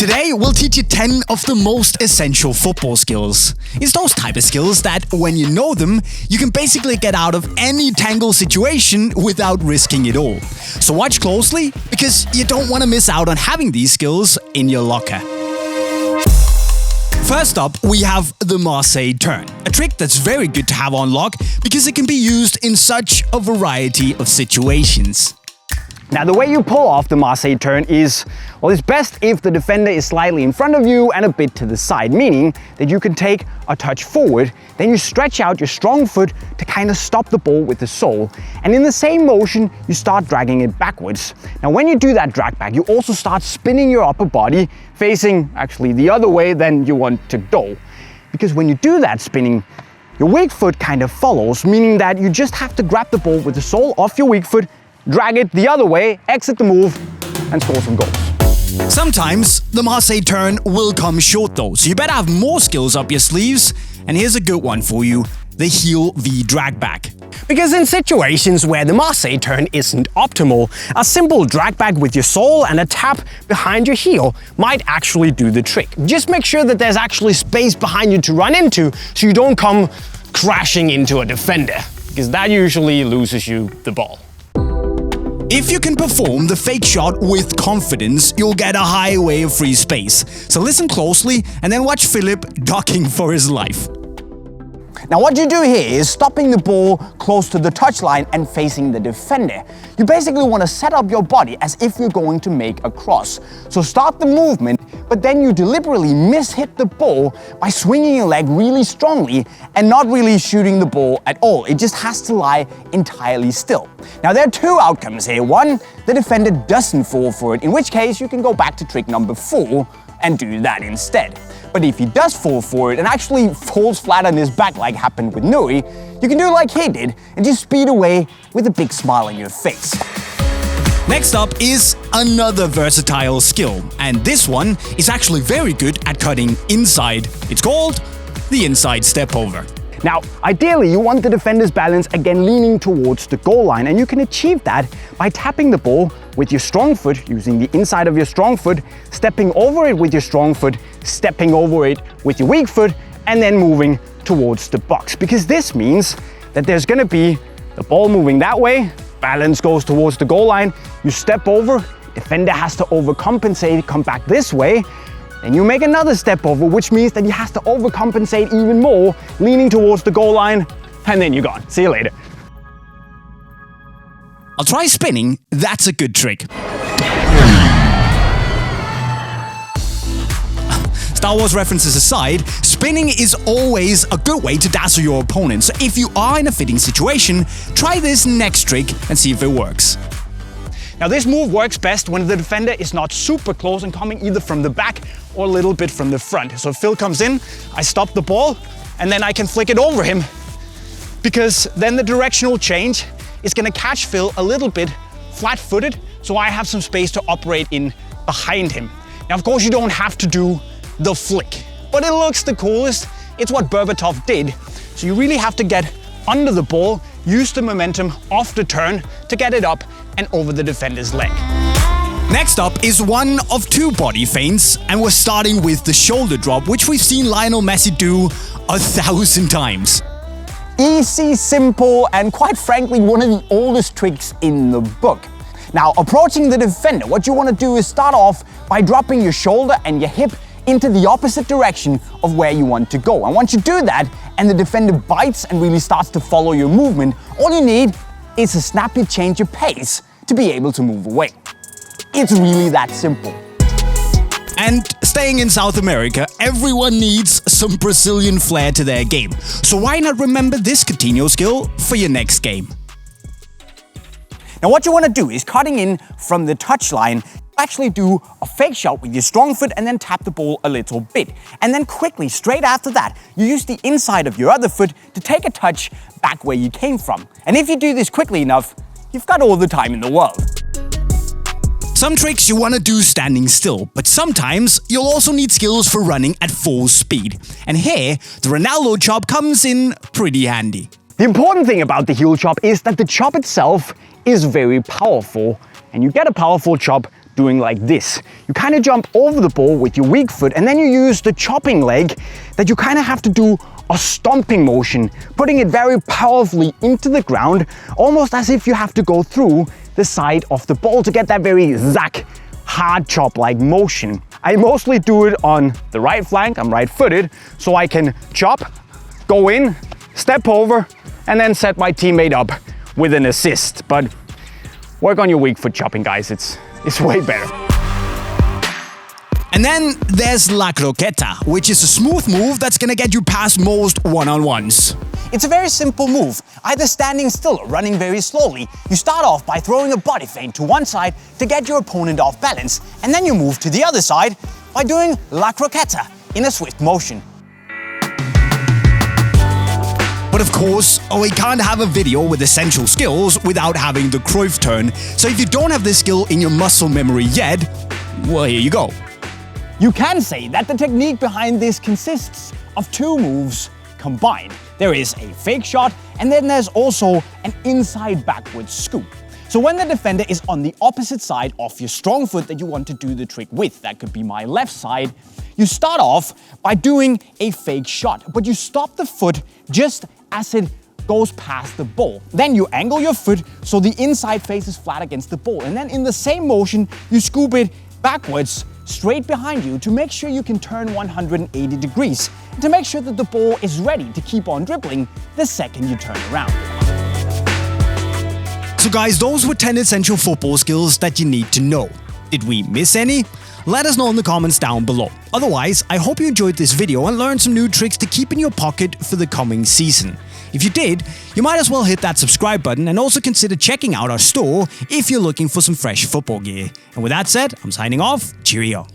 Today, we'll teach you 10 of the most essential football skills. It's those type of skills that, when you know them, you can basically get out of any tangled situation without risking it all. So watch closely, because you don't want to miss out on having these skills in your locker. First up, we have the Marseille Turn, a trick that's very good to have on lock because it can be used in such a variety of situations. Now, the way you pull off the Marseille Turn is, well, it's best if the defender is slightly in front of you and a bit to the side, meaning that you can take a touch forward, then you stretch out your strong foot to kind of stop the ball with the sole, and in the same motion, you start dragging it backwards. Now, when you do that drag back, you also start spinning your upper body, facing actually the other way than you want to go. Because when you do that spinning, your weak foot kind of follows, meaning that you just have to grab the ball with the sole off your weak foot, drag it the other way, exit the move, and score some goals. Sometimes the Marseille Turn will come short though, so you better have more skills up your sleeves. And here's a good one for you, the heel V drag back. Because in situations where the Marseille Turn isn't optimal, a simple drag back with your sole and a tap behind your heel might actually do the trick. Just make sure that there's actually space behind you to run into, so you don't come crashing into a defender, because that usually loses you the ball. If you can perform the fake shot with confidence, you'll get a highway of free space. So listen closely and then watch Philip ducking for his life. Now, what you do here is stopping the ball close to the touchline and facing the defender. You basically want to set up your body as if you're going to make a cross. So start the movement, but then you deliberately miss-hit the ball by swinging your leg really strongly and not really shooting the ball at all. It just has to lie entirely still. Now, there are two outcomes here. One, the defender doesn't fall for it, in which case you can go back to trick number 4 and do that instead. But if he does fall for it and actually falls flat on his back like happened with Nui, you can do like he did and just speed away with a big smile on your face. Next up is another versatile skill, and this one is actually very good at cutting inside. It's called the inside step over. Now, ideally, you want the defender's balance again leaning towards the goal line, and you can achieve that by tapping the ball with your strong foot, using the inside of your strong foot, stepping over it with your strong foot, stepping over it with your weak foot, and then moving towards the box. Because this means that there's gonna be the ball moving that way, balance goes towards the goal line, you step over, defender has to overcompensate, come back this way, then you make another step over, which means that he has to overcompensate even more, leaning towards the goal line, and then you're gone. See you later. I'll try spinning, that's a good trick. Star Wars references aside, spinning is always a good way to dazzle your opponent. So if you are in a fitting situation, try this next trick and see if it works. Now, this move works best when the defender is not super close and coming either from the back or a little bit from the front. So Phil comes in, I stop the ball, and then I can flick it over him, because then the directional change is gonna catch Phil a little bit flat-footed, so I have some space to operate in behind him. Now, of course, you don't have to do the flick, but it looks the coolest. It's what Berbatov did. So you really have to get under the ball, use the momentum off the turn to get it up and over the defender's leg. Next up is one of two body feints, and we're starting with the shoulder drop, which we've seen Lionel Messi do 1,000 times. Easy, simple, and quite frankly, one of the oldest tricks in the book. Now, approaching the defender, what you want to do is start off by dropping your shoulder and your hip into the opposite direction of where you want to go. And once you do that, and the defender bites and really starts to follow your movement, all you need is a snappy change of pace to be able to move away. It's really that simple. And staying in South America, everyone needs some Brazilian flair to their game. So why not remember this Coutinho skill for your next game? Now, what you want to do is cutting in from the touchline, actually do a fake shot with your strong foot and then tap the ball a little bit. And then quickly, straight after that, you use the inside of your other foot to take a touch back where you came from. And if you do this quickly enough, you've got all the time in the world. Some tricks you want to do standing still, but sometimes you'll also need skills for running at full speed. And here, the Ronaldo chop comes in pretty handy. The important thing about the heel chop is that the chop itself is very powerful, and you get a powerful chop doing like this. You kind of jump over the ball with your weak foot, and then you use the chopping leg that you kind of have to do a stomping motion, putting it very powerfully into the ground, almost as if you have to go through the side of the ball to get that very zack, hard chop like motion. I mostly do it on the right flank, I'm right-footed, so I can chop, go in, step over, and then set my teammate up with an assist. But work on your weak foot chopping, guys, it's way better. And then there's La Croqueta, which is a smooth move that's gonna get you past most one-on-ones. It's a very simple move, either standing still or running very slowly. You start off by throwing a body feint to one side to get your opponent off balance, and then you move to the other side by doing La Croqueta in a swift motion. But of course, we can't have a video with essential skills without having the Cruyff turn. So if you don't have this skill in your muscle memory yet, well, here you go. You can say that the technique behind this consists of two moves combined. There is a fake shot, and then there's also an inside backwards scoop. So when the defender is on the opposite side of your strong foot that you want to do the trick with, that could be my left side, you start off by doing a fake shot, but you stop the foot just as it goes past the ball. Then you angle your foot so the inside faces flat against the ball, and then in the same motion, you scoop it backwards straight behind you to make sure you can turn 180 degrees, to make sure that the ball is ready to keep on dribbling the second you turn around. So guys, those were 10 essential football skills that you need to know. Did we miss any? Let us know in the comments down below. Otherwise, I hope you enjoyed this video and learned some new tricks to keep in your pocket for the coming season. If you did, you might as well hit that subscribe button and also consider checking out our store if you're looking for some fresh football gear. And with that said, I'm signing off. Cheerio.